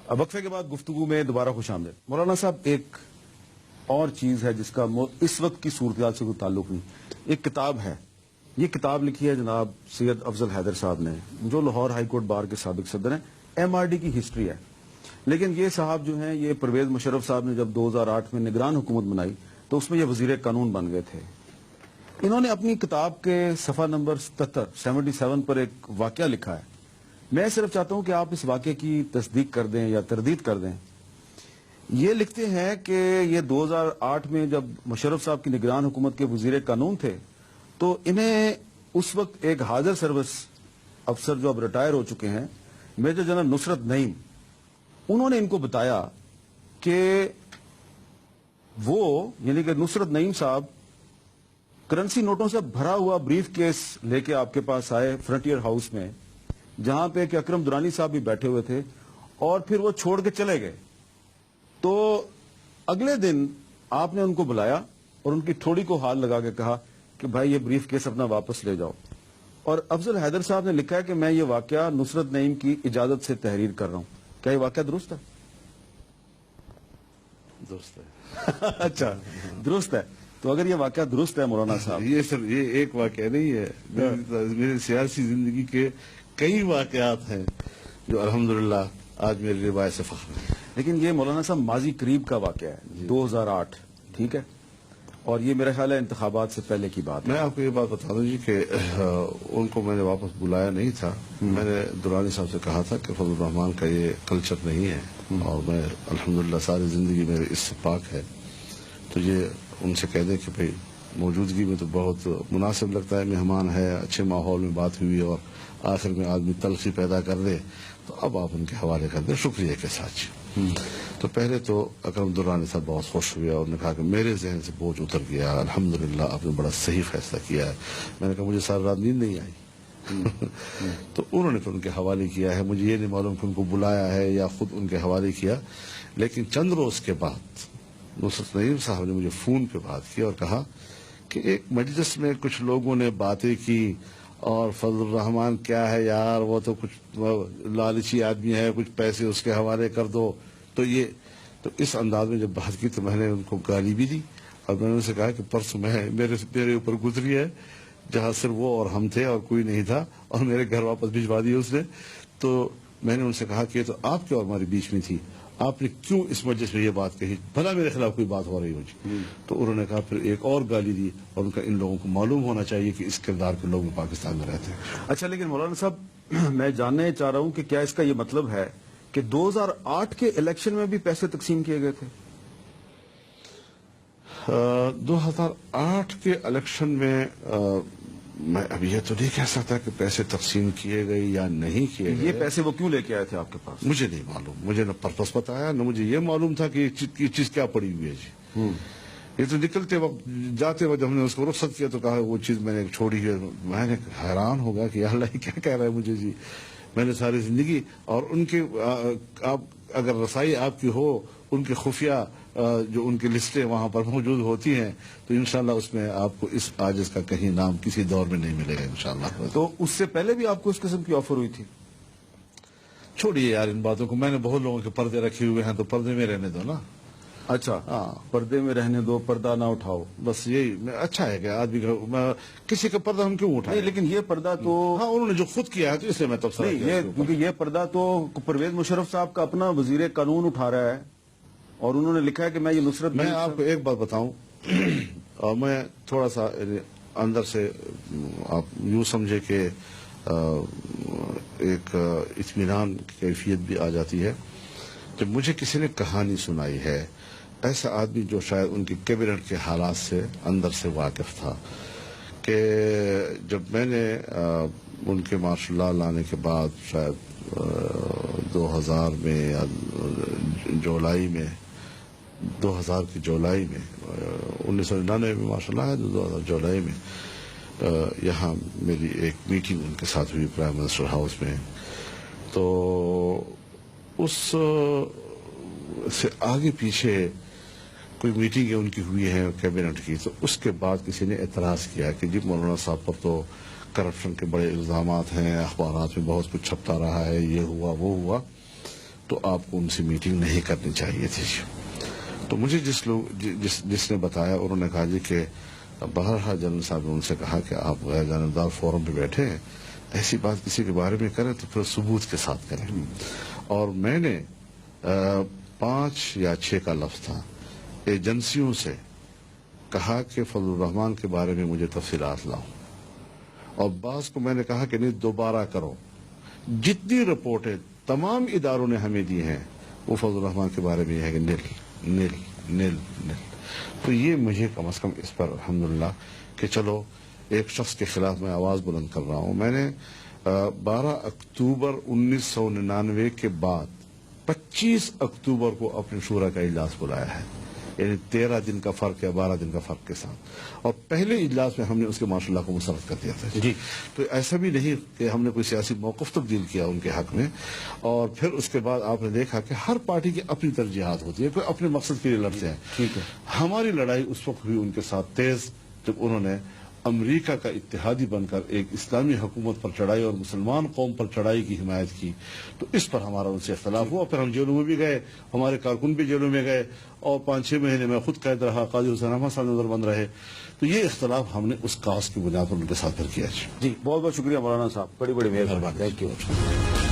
اب وقفے کے بعد گفتگو میں دوبارہ خوش آمدید. مولانا صاحب ایک اور چیز ہے جس کا اس وقت کی صورتحال سے کوئی تعلق نہیں. ایک کتاب ہے, یہ کتاب لکھی ہے جناب سید افضل حیدر صاحب نے, جو لاہور ہائی کورٹ بار کے سابق صدر ہیں. MRD کی ہسٹری ہے, لیکن یہ صاحب جو ہیں یہ پرویز مشرف صاحب نے جب 2008 میں نگران حکومت بنائی تو اس میں یہ وزیر قانون بن گئے تھے. انہوں نے اپنی کتاب کے صفحہ نمبر 77 پر ایک واقعہ لکھا ہے. میں صرف چاہتا ہوں کہ آپ اس واقعے کی تصدیق کر دیں یا تردید کر دیں. یہ لکھتے ہیں کہ یہ 2008 میں جب مشرف صاحب کی نگران حکومت کے وزیر قانون تھے تو انہیں اس وقت ایک حاضر سروس افسر جو اب ریٹائر ہو چکے ہیں, میجر جنرل نصرت نعیم, انہوں نے ان کو بتایا کہ وہ یعنی کہ نصرت نعیم صاحب کرنسی نوٹوں سے بھرا ہوا بریف کیس لے کے آپ کے پاس آئے فرنٹیئر ہاؤس میں, جہاں پہ کہ اکرم درانی صاحب بھی بیٹھے ہوئے تھے, اور پھر وہ چھوڑ کے چلے گئے. تو اگلے دن آپ نے ان کو بلایا اور ان کی ٹھوڑی کو ہاتھ لگا کے کہا کہ بھائی یہ بریف کیس اپنا واپس لے جاؤ. اور افضل حیدر صاحب نے لکھا ہے کہ میں یہ واقعہ نصرت نعیم کی اجازت سے تحریر کر رہا ہوں. کیا یہ واقعہ درست ہے؟ درست ہے. اچھا, درست ہے. تو اگر یہ واقعہ درست ہے مولانا صاحب, یہ ایک واقعہ نہیں ہے, میرے سیاسی زندگی کے کئی واقعات ہیں جو الحمدللہ آج میرے لیے باعث فخر ہے. لیکن یہ مولانا صاحب ماضی قریب کا واقعہ ہے, 2008, ٹھیک ہے, اور یہ میرا خیال ہے انتخابات سے پہلے کی بات ہے. میں آپ کو یہ بات بتا دوں جی کہ ان کو میں نے واپس بلایا نہیں تھا. میں نے درانی صاحب سے کہا تھا کہ فضل الرحمان کا یہ کلچر نہیں ہے, اور میں الحمدللہ ساری زندگی میرے اس سے پاک ہے, تو یہ ان سے کہہ دیں کہ بھئی موجودگی میں تو بہت مناسب لگتا ہے, مہمان ہے, اچھے ماحول میں بات ہوئی اور آخر میں آدمی تلخی پیدا کر دے, تو اب آپ ان کے حوالے کر دیں شکریہ کے ساتھ. تو پہلے تو اکرم درانی صاحب بہت خوش ہوئے اور نے کہا کہ میرے ذہن سے بوجھ اتر گیا, الحمدللہ آپ نے بڑا صحیح فیصلہ کیا ہے. میں نے کہا مجھے ساری رات نیند نہیں آئی. تو انہوں نے پھر ان کے حوالے کیا ہے. مجھے یہ نہیں معلوم کہ ان کو بلایا ہے یا خود ان کے حوالے کیا, لیکن چند روز کے بعد نصرت نعیم صاحب نے مجھے فون پہ بات کی اور کہا کہ ایک مجلس میں کچھ لوگوں نے باتیں کی اور فضل الرحمان کیا ہے یار, وہ تو کچھ لالچی آدمی ہے, کچھ پیسے اس کے حوالے کر دو. تو اس انداز میں جب بات کی تو میں نے ان کو گالی بھی دی, اور میں نے ان سے کہا کہ پرسوں میرے اوپر گزری ہے جہاں صرف وہ اور ہم تھے اور کوئی نہیں تھا, اور میرے گھر واپس بھجوا دی اس نے. تو میں نے ان سے کہا کہ یہ تو آپ کے اور ہمارے بیچ میں تھی, آپ نے کیوں اس مجلس میں یہ بات کہی, بھلا میرے خلاف کوئی بات ہو رہی ہو جی. تو انہوں نے کہا پھر ایک اور گالی دی, اور ان کا ان لوگوں کو معلوم ہونا چاہیے کہ اس کردار کے لوگ پاکستان میں رہتے ہیں. اچھا, لیکن مولانا صاحب میں جاننا چاہ رہا ہوں کہ کیا اس کا یہ مطلب ہے کہ 2008 کے الیکشن میں بھی پیسے تقسیم کیے گئے تھے؟ 2008 کے الیکشن میں اب یہ تو نہیں کہہ سکتا کہ پیسے تقسیم کیے گئے یا نہیں کیے گئے. یہ پیسے وہ کیوں لے کے آئے تھے آپ کے پاس؟ مجھے نہیں معلوم, مجھے نہ پرپس بتایا, نہ مجھے یہ معلوم تھا کہ یہ چیز کیا پڑی ہوئی ہے جی. یہ تو نکلتے وقت جاتے وقت ہم نے اس کو رخصت کیا تو کہا وہ چیز میں نے چھوڑی ہے. میں نے حیران ہوگا کہ اللہ یہ کیا کہہ رہا ہے مجھے جی. میں نے ساری زندگی اور ان کی اگر رسائی آپ کی ہو, ان کے خفیہ جو ان کی لسٹیں وہاں پر موجود ہوتی ہیں, تو انشاءاللہ اس میں آپ کو اس عاجز کا کہیں نام کسی دور میں نہیں ملے گا انشاءاللہ. تو اس سے پہلے بھی آپ کو اس قسم کی آفر ہوئی تھی؟ چھوڑیے یار ان باتوں کو, میں نے بہت لوگوں کے پردے رکھے ہوئے ہیں تو پردے میں رہنے دو نا. اچھا, پردے میں رہنے دو, پردہ نہ اٹھاؤ, بس یہی اچھا ہے کہ آدمی کسی کا پردہ ہم کیوں اٹھائیں. لیکن یہ پردہ تو انہوں نے جو خود کیا ہے تو اس لیے میں تبصرہ کیا, کیونکہ یہ پردہ تو پرویز مشرف صاحب کا اپنا وزیر قانون اٹھا رہا ہے, اور انہوں نے لکھا ہے کہ میں یہ نصرت. میں آپ کو ایک بات بتاؤں, اور میں تھوڑا سا اندر سے آپ یوں سمجھے کہ ایک اطمینان کی کیفیت بھی آ جاتی ہے. جب مجھے کسی نے کہانی سنائی ہے, ایسا آدمی جو شاید ان کی کیبنٹ کے حالات سے اندر سے واقف تھا, کہ جب میں نے ان کے مارشل لا لانے کے بعد شاید 2000 میں یا جولائی میں 2000 کی جولائی میں 1999 میں ماشاء اللہ ہے 2000 جولائی میں یہاں میری ایک میٹنگ ان کے ساتھ ہوئی پرائم منسٹر ہاؤس میں. تو اس سے آگے پیچھے کوئی میٹنگ ان کی ہوئی ہے کیبنٹ کی, تو اس کے بعد کسی نے اعتراض کیا کہ جی مولانا صاحب پر تو کرپشن کے بڑے الزامات ہیں, اخبارات میں بہت کچھ چھپتا رہا ہے, یہ ہوا وہ ہوا. تو آپ کو ان سے میٹنگ نہیں کرنی چاہیے تھی. تو مجھے جس نے بتایا انہوں نے کہا جی کہ بہرحال جنرل صاحب نے ان سے کہا کہ آپ غیر جانبدار فورم پہ بیٹھے ہیں, ایسی بات کسی کے بارے میں کریں تو پھر ثبوت کے ساتھ کریں. اور میں نے 5 یا 6 کا لفظ تھا, ایجنسیوں سے کہا کہ فضل الرحمان کے بارے میں مجھے تفصیلات لاؤ, اور بعض کو میں نے کہا کہ نہیں دوبارہ کرو. جتنی رپورٹیں تمام اداروں نے ہمیں دی ہیں وہ فضل الرحمان کے بارے میں ہے کہ نیل. تو یہ مجھے کم از کم اس پر الحمدللہ کہ چلو ایک شخص کے خلاف میں آواز بلند کر رہا ہوں. میں نے 12 اکتوبر 1999 کے بعد 25 اکتوبر کو اپنے شورا کا اجلاس بلایا ہے, یعنی 13 دن کا فرق یا 12 دن کا فرق کے ساتھ, اور پہلے اجلاس میں ہم نے اس کے ماشاء اللہ کو مسرت کر دیا تھا. جی تو ایسا بھی نہیں کہ ہم نے کوئی سیاسی موقف تبدیل کیا ان کے حق میں. اور پھر اس کے بعد آپ نے دیکھا کہ ہر پارٹی کی اپنی ترجیحات ہوتی ہے, کوئی اپنے مقصد کے لیے لڑتے ہیں. ٹھیک ہے, ہماری لڑائی اس وقت ہوئی ان کے ساتھ تیز جب انہوں نے امریکہ کا اتحادی بن کر ایک اسلامی حکومت پر چڑھائی اور مسلمان قوم پر چڑھائی کی حمایت کی. تو اس پر ہمارا ان سے اختلاف ہوا. پھر ہم جیلوں میں بھی گئے, ہمارے کارکن بھی جیلوں میں گئے, اور 5-6 مہینے میں خود قید رہا, قاضی حسین احمد صاحب نظر بند رہے. تو یہ اختلاف ہم نے اس کاس کی بنیاد پر ان کے ساتھ پھر کیا. جی بہت بہت شکریہ مولانا صاحب, بڑی بڑی مہربانی. Thank you.